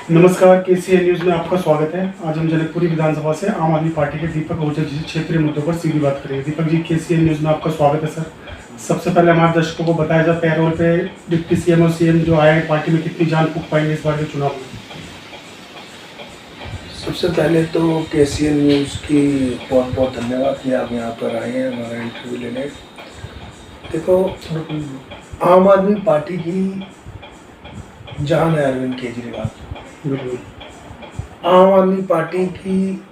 नमस्कार, KCN news में आपका स्वागत है। आज हम जनकपुरी विधानसभा से आम आदमी पार्टी के दीपक ओझा जी से क्षेत्रीय मुद्दों पर सीधी बात करेंगे। दीपक जी, केसीएन न्यूज़ में आपका स्वागत है सर। सबसे पहले हमारे दर्शकों को बताया जाए, पैरोल पे डिप्टी सीएम और सीएम जो आए पार्टी में कितनी जान फूंक पाएंगे इस बार के चुनाव में? सबसे पहले तो केसीएन न्यूज़ की बहुत बहुत धन्यवाद कि आप यहाँ पर आए हैं हमारा इंटरव्यू लेने। देखो, आम आदमी पार्टी की जान है अरविंद केजरीवाल। आम आदमी पार्टी की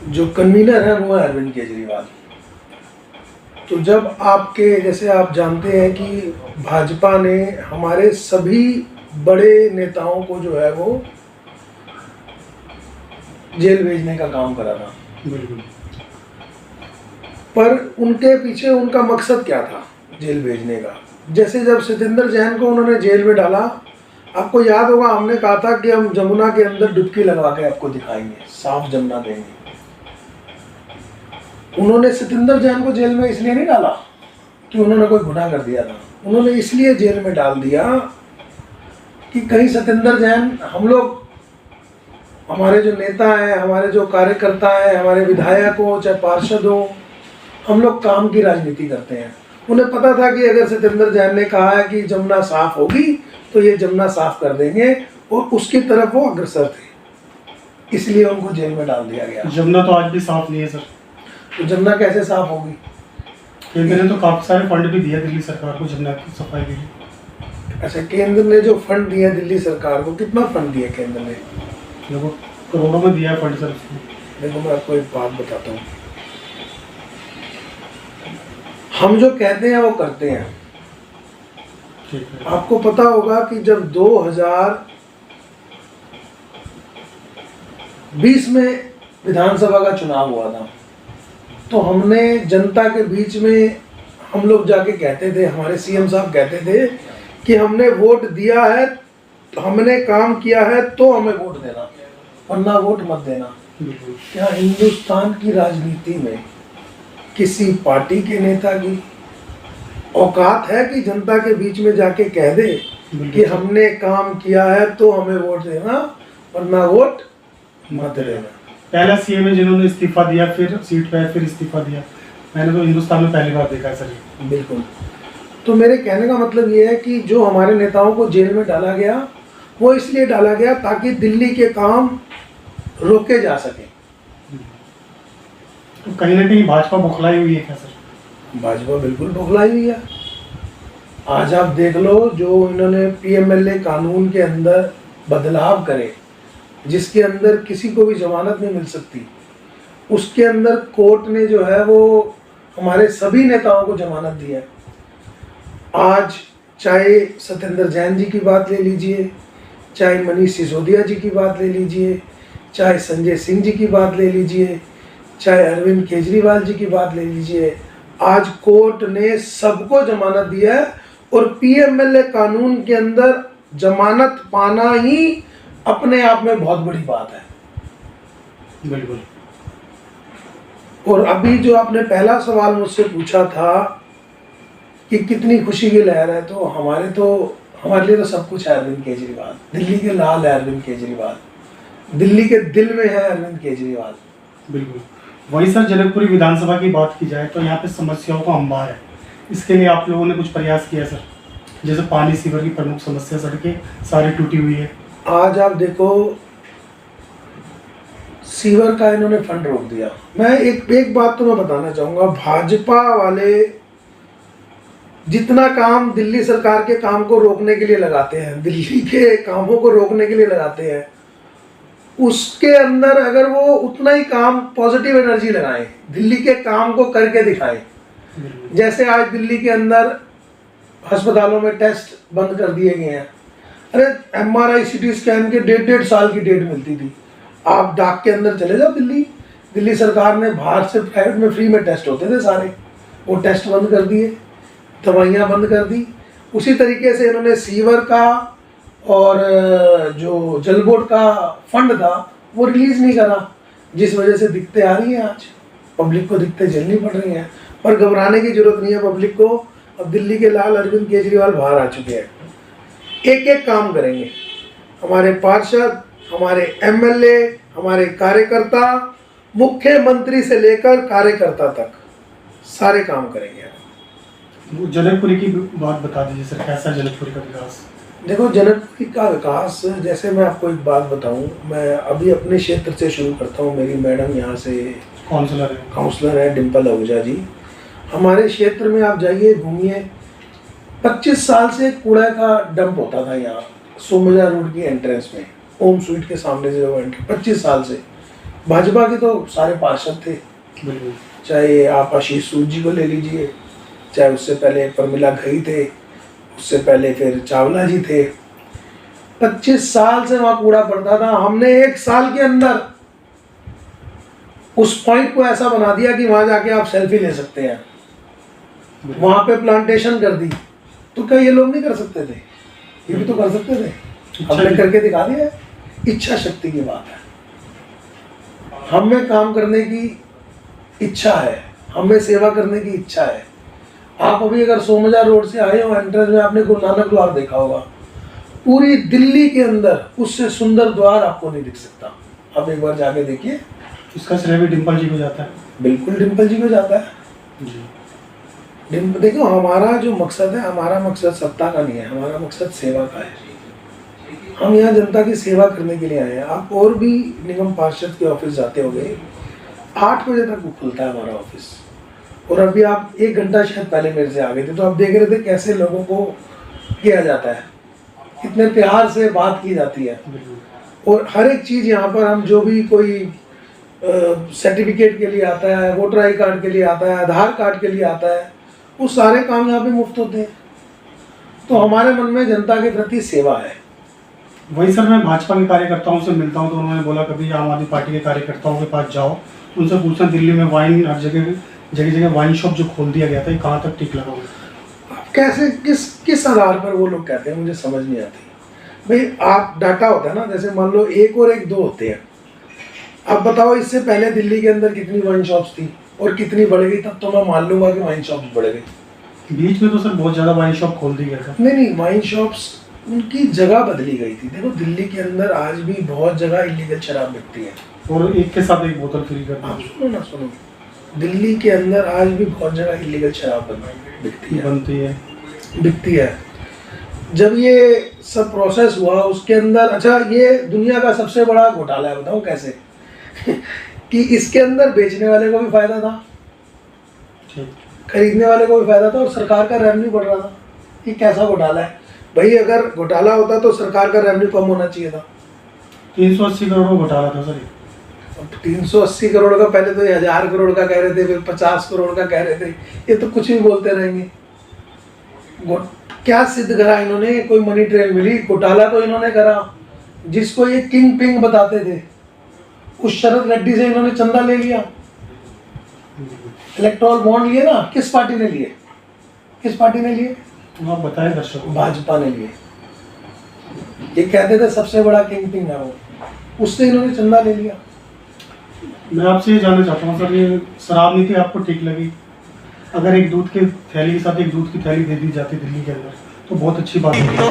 जो कन्वीनर है वो है अरविंद केजरीवाल। तो जब आपके जैसे आप जानते हैं कि भाजपा ने हमारे सभी बड़े नेताओं को जो है वो जेल भेजने का काम करा था, पर उनके पीछे उनका मकसद क्या था जेल भेजने का? जैसे जब सत्येंद्र जैन को उन्होंने जेल में डाला, आपको याद होगा हमने कहा था कि हम जमुना के अंदर डुबकी लगवा के आपको दिखाएंगे, साफ जमुना देंगे। उन्होंने सत्येंद्र जैन को जेल में इसलिए नहीं डाला कि उन्होंने कोई गुनाह कर दिया था, उन्होंने इसलिए जेल में डाल दिया कि कहीं सत्येंद्र जैन, हम लोग, हमारे जो नेता हैं, हमारे जो कार्यकर्ता हैं, हमारे विधायक हो चाहे पार्षद हो, हम लोग काम की राजनीति करते हैं। उन्हें पता था कि अगर सत्येंद्र जैन ने कहा है कि जमुना साफ होगी तो ये जमुना साफ कर देंगे, और उसकी तरफ वो अग्रसर थे, इसलिए उनको जेल में डाल दिया गया। जमुना तो आज भी साफ नहीं है सर। तो जमुना कैसे साफ होगी? केंद्र ने तो काफी सारे फंड भी दिया दिल्ली सरकार को जमुना की सफाई के लिए। अच्छा, केंद्र ने जो फंड दिया दिल्ली सरकार को, कितना फंड दिया केंद्र ने? देखो, करोड़ों में दिया है फंड सर उसको। देखो, मैं आपको एक बात बताता हूँ, हम जो कहते हैं वो करते हैं। आपको पता होगा कि जब 2020 में विधानसभा का चुनाव हुआ था, तो हमने जनता के बीच में हम लोग जाके कहते थे, हमारे सीएम साहब कहते थे कि हमने वोट दिया है, तो हमने काम किया है तो हमें वोट देना, वरना वोट मत देना। क्या हिंदुस्तान की राजनीति में किसी पार्टी के नेता की औकात है कि जनता के बीच में जाके कह दे कि हमने काम किया है तो हमें वोट देना, वरना वोट मत देना? पहला सीएम है जिन्होंने इस्तीफा दिया, फिर सीट पे फिर इस्तीफा दिया। मैंने तो हिंदुस्तान में पहली बार देखा है सर। बिल्कुल। तो मेरे कहने का मतलब ये है कि जो हमारे नेताओं को जेल में डाला गया, वो इसलिए डाला गया ताकि दिल्ली के काम रोके जा सके। तो कहीं ना कहीं भाजपा बौखलाई हुई है क्या सर? भाजपा बिल्कुल बौखलाई हुई है। आज आप देख लो, जो इन्होंने पीएमएलए कानून के अंदर बदलाव करे, जिसके अंदर किसी को भी जमानत नहीं मिल सकती, उसके अंदर कोर्ट ने जो है वो हमारे सभी नेताओं को जमानत दी है। आज चाहे सत्येंद्र जैन जी की बात ले लीजिए, चाहे मनीष सिसोदिया जी की बात ले लीजिए, चाहे संजय सिंह जी की बात ले लीजिए, चाहे अरविंद केजरीवाल जी की बात ले लीजिए, आज कोर्ट ने सबको जमानत दिया है। और पीएमएलए कानून के अंदर जमानत पाना ही अपने आप में बहुत बड़ी बात है। बिल्कुल। और अभी जो आपने पहला सवाल मुझसे पूछा था कि कितनी खुशी की लहर है, तो हमारे लिए तो सब कुछ है अरविंद केजरीवाल। दिल्ली के लाल है अरविंद केजरीवाल, दिल्ली के दिल में है अरविंद केजरीवाल। बिल्कुल। वही सर, जनकपुरी विधानसभा की बात की जाए तो यहाँ पे समस्याओं का अंबार है। इसके लिए आप लोगों ने कुछ प्रयास किया सर? जैसे पानी, सीवर की प्रमुख समस्या, सड़कें सारी टूटी हुई है। आज आप देखो, सीवर का इन्होंने फंड रोक दिया। मैं एक बात तो मैं बताना चाहूँगा, भाजपा वाले जितना काम दिल्ली सरकार के काम को रोकने के लिए लगाते हैं, दिल्ली के कामों को रोकने के लिए लगाते हैं, उसके अंदर अगर वो उतना ही काम पॉजिटिव एनर्जी लगाएं, दिल्ली के काम को करके दिखाएं। जैसे आज दिल्ली के अंदर अस्पतालों में टेस्ट बंद कर दिए गए हैं। अरे एमआरआई, सीटी स्कैन के 1.5 साल की डेट मिलती थी। आप डाक के अंदर चले जाओ, दिल्ली सरकार ने बाहर से प्राइवेट में फ्री में टेस्ट होते थे सारे, वो टेस्ट बंद कर दिए, दवाइयाँ बंद कर दी। उसी तरीके से इन्होंने सीवर का और जो जल बोर्ड का फंड था वो रिलीज़ नहीं करा, जिस वजह से दिक्कतें आ रही हैं। आज पब्लिक को दिक्कतें झेलनी पड़ रही हैं, पर घबराने की जरूरत नहीं है पब्लिक को। अब दिल्ली के लाल अरविंद केजरीवाल बाहर आ चुके हैं। एक एक काम करेंगे। हमारे पार्षद, हमारे एमएलए, हमारे कार्यकर्ता, मुख्यमंत्री से लेकर कार्यकर्ता तक सारे काम करेंगे। वो जनकपुरी की बात बता दीजिए सर, कैसा है जनकपुरी का विकास? देखो, जनकपुरी का विकास, जैसे मैं आपको एक बात बताऊं, मैं अभी अपने क्षेत्र से शुरू करता हूं। मेरी मैडम यहाँ से काउंसलर है डिम्पल आहूजा जी। हमारे क्षेत्र में आप जाइए, घूमिए। 25 साल से कूड़ा का डंप होता था यहाँ सोमजा रोड की एंट्रेंस में, ओम स्वीट के सामने से वो एंट्री। 25 साल से भाजपा के तो सारे पार्षद थे, चाहे आप आशीष सूद जी को ले लीजिए, चाहे उससे पहले प्रमिला घई थे, उससे पहले फिर चावला जी थे। 25 साल से वहां कूड़ा पड़ता था। हमने 1 साल के अंदर उस पॉइंट को ऐसा बना दिया कि वहां जाके आप सेल्फी ले सकते हैं। वहां पे प्लांटेशन कर दी। तो क्या ये लोग नहीं कर सकते थे? ये भी तो कर सकते थे। हमने करके दिखा दिया। इच्छा शक्ति की बात है। हमें काम करने की इच्छा है, हमें सेवा करने की इच्छा है। आप अभी अगर सोमजा रोड से आए हो, एंट्रेंस में आपने गुरु नानक द्वार देखा होगा। पूरी दिल्ली के अंदर उससे सुंदर द्वार आपको नहीं दिख सकता। आप एक बार जाके देखिए। इसका श्रेय भी डिम्पल जी को जाता है। बिल्कुल डिम्पल जी को जाता है जी। देखो, हमारा जो मकसद है, हमारा मकसद सत्ता का नहीं है, हमारा मकसद सेवा का है। हम यहाँ जनता की सेवा करने के लिए आए हैं। आप और भी निगम पार्षद के ऑफिस जाते होंगे, 8 बजे तक वो खुलता है हमारा ऑफिस। और अभी आप 1 घंटा शायद पहले मेरे से आ गए थे, तो आप देख रहे थे कैसे लोगों को किया जाता है, कितने प्यार से बात की जाती है। और हर एक चीज़ यहाँ पर, हम जो भी कोई सर्टिफिकेट के लिए आता है, वोटर आई कार्ड के लिए आता है, आधार कार्ड के लिए आता है, वो सारे काम यहाँ पे मुफ्त होते हैं। तो हमारे मन में जनता के प्रति सेवा है। वही सर, मैं भाजपा के कार्यकर्ताओं से मिलता हूँ तो उन्होंने बोला कभी आम आदमी पार्टी के कार्यकर्ताओं के पास जाओ, उनसे पूछना दिल्ली में वाइन हर जगह जगह वाइन शॉप जो खोल दिया गया था, ये कहाँ तक ठीक लगा? कैसे, किस आधार पर वो लोग कहते हैं, मुझे समझ नहीं आती। भाई, आप डाटा होता है ना, जैसे मान लो 1 और 1 2 होते हैं। अब बताओ, इससे पहले दिल्ली के अंदर कितनी वाइन शॉप्स थी और कितनी बढ़ गई, तब तो मैं मान लूंगा कि वाइन शॉप्स बढ़ गई। बीच में तो सर बहुत ज़्यादा वाइन शॉप खोल दी गया था। नहीं, वाइन शॉप्स उनकी जगह बदली गई थी। देखो, दिल्ली के अंदर आज भी बहुत जगह इलीगल शराब बिकती है, और एक के साथ एक बोतल फ्री कर आप सुनो, दिल्ली के अंदर आज भी बहुत जगह इलीगल शराब बिकती है। जब ये सब प्रोसेस हुआ उसके अंदर, अच्छा, ये दुनिया का सबसे बड़ा घोटाला है, बताओ कैसे कि इसके अंदर बेचने वाले को भी फायदा था, खरीदने वाले को भी फायदा था, और सरकार का रेवेन्यू बढ़ रहा था। ये कैसा घोटाला है भाई? अगर घोटाला होता तो सरकार का रेवेन्यू कम होना चाहिए था। 380 करोड़ का घोटाला था सर। 380 करोड़ का, पहले तो ये 1000 करोड़ का कह रहे थे, फिर 50 करोड़ का कह रहे थे। ये तो कुछ भी बोलते रहेंगे। क्या सिद्ध करा इन्होंने? कोई मनी ट्रेल मिली? घोटाला तो इन्होंने करा जिसको ये किंग पिंग बताते थे, उस शरद रेड्डी से इन्होंने चंदा ले लिया, इलेक्टोरल बॉन्ड लिए ना। किस पार्टी ने लिए? किस पार्टी ने लिए? आप बताएं दर्शकों। भाजपा ने लिए। ये कहते थे सबसे बड़ा किंग पिंग है वो, उससे इन्होंने चंदा ले लिया। मैं आपसे ये जानना चाहता हूँ सर, ये शराब नीति आपको ठीक लगी? अगर एक दूध की थैली के साथ एक दूध की थैली दे दी जाती दिल्ली के अंदर तो बहुत अच्छी बात होती है।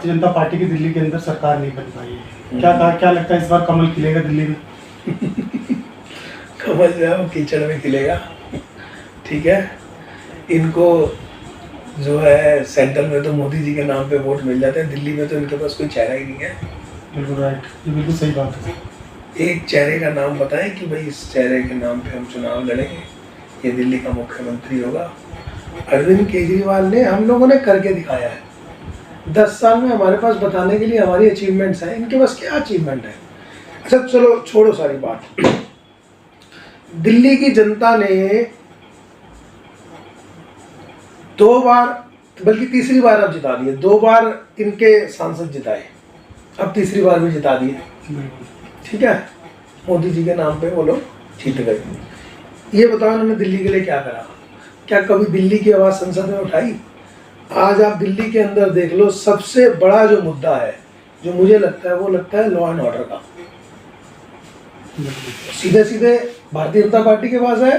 जनता पार्टी की दिल्ली के अंदर सरकार नहीं बन पाई है, क्या लगता है इस बार कमल खिलेगा दिल्ली में? कमल जो है वो कीचड़ में खिलेगा। ठीक है, इनको जो है सेंट्रल में तो मोदी जी के नाम पे वोट मिल जाते हैं, दिल्ली में तो इनके पास कोई चेहरा ही नहीं है। बिल्कुल राइट, ये बिल्कुल सही बात है। एक चेहरे का नाम बताएं कि भाई इस चेहरे के नाम पे हम चुनाव लड़ेंगे, ये दिल्ली का मुख्यमंत्री होगा। अरविंद केजरीवाल ने, हम लोगों ने करके दिखाया है। 10 साल में हमारे पास बताने के लिए हमारी अचीवमेंट्स हैं। इनके पास क्या अचीवमेंट है? अच्छा चलो छोड़ो सारी बात। दिल्ली की जनता ने 2 बार, बल्कि तीसरी बार अब जिता दिए। 2 बार इनके सांसद जिताए, अब तीसरी बार भी जिता दिए। ठीक है, मोदी जी के नाम पे वो लोग जीत गए। ये बताओ इन्होंने दिल्ली के लिए क्या करा? क्या कभी दिल्ली की आवाज़ संसद में उठाई? आज आप दिल्ली के अंदर देख लो, सबसे बड़ा जो मुद्दा है, जो मुझे लगता है, वो लगता है लॉ एंड ऑर्डर का। सीधे सीधे भारतीय जनता पार्टी के पास है,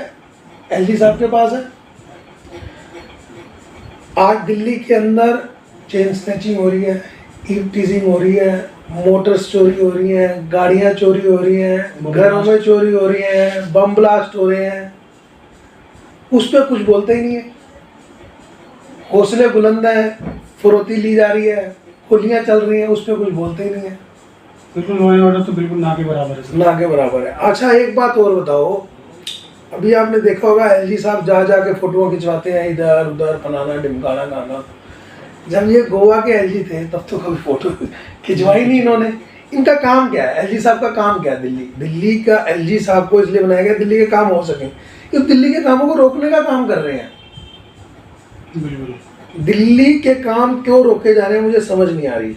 एलजी साहब के पास है। आज दिल्ली के अंदर चेन स्नैचिंग हो रही है, ईव टीजिंग हो रही है, मोटर्स चोरी हो रही हैं, गाड़ियां चोरी हो रही हैं, घरों में चोरी हो रही हैं, बम ब्लास्ट हो रहे हैं, उस पर कुछ बोलते ही नहीं है। हौसले बुलंद हैं, फुर्ती ली जा रही है, गोलियां चल रही हैं, उस पर कुछ बोलते ही नहीं है। बिल्कुल लॉ एंड ऑर्डर तो बिल्कुल ना के बराबर है सर। ना के बराबर है। अच्छा एक बात और बताओ, अभी आपने देखा होगा एलजी साहब जा के फोटो खिंचवाते हैं इधर उधर, फलाना ढिमकाना गाना। जब ये गोवा के एलजी थे तब तो कभी फोटो खिंचवाई नहीं इन्होंने। इनका काम क्या है, एलजी साहब का काम क्या है? दिल्ली का एलजी साहब को इसलिए बनाया गया दिल्ली के काम हो सके, क्योंकि दिल्ली के कामों को रोकने का काम कर रहे हैं। बिल्कुल। दिल्ली के काम क्यों रोके जा रहे हैं मुझे समझ नहीं आ रही।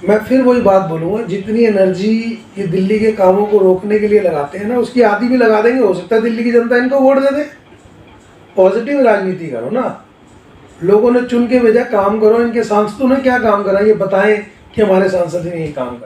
मैं फिर वही बात बोलूँगा, जितनी एनर्जी ये दिल्ली के कामों को रोकने के लिए लगाते हैं ना, उसकी आधी भी लगा देंगे, हो सकता है दिल्ली की जनता इनको वोट दे दे। पॉजिटिव राजनीति करो ना, लोगों ने चुन के भेजा, काम करो। इनके सांसदों ने क्या काम करा ये बताएं कि हमारे सांसद ने ये काम करा।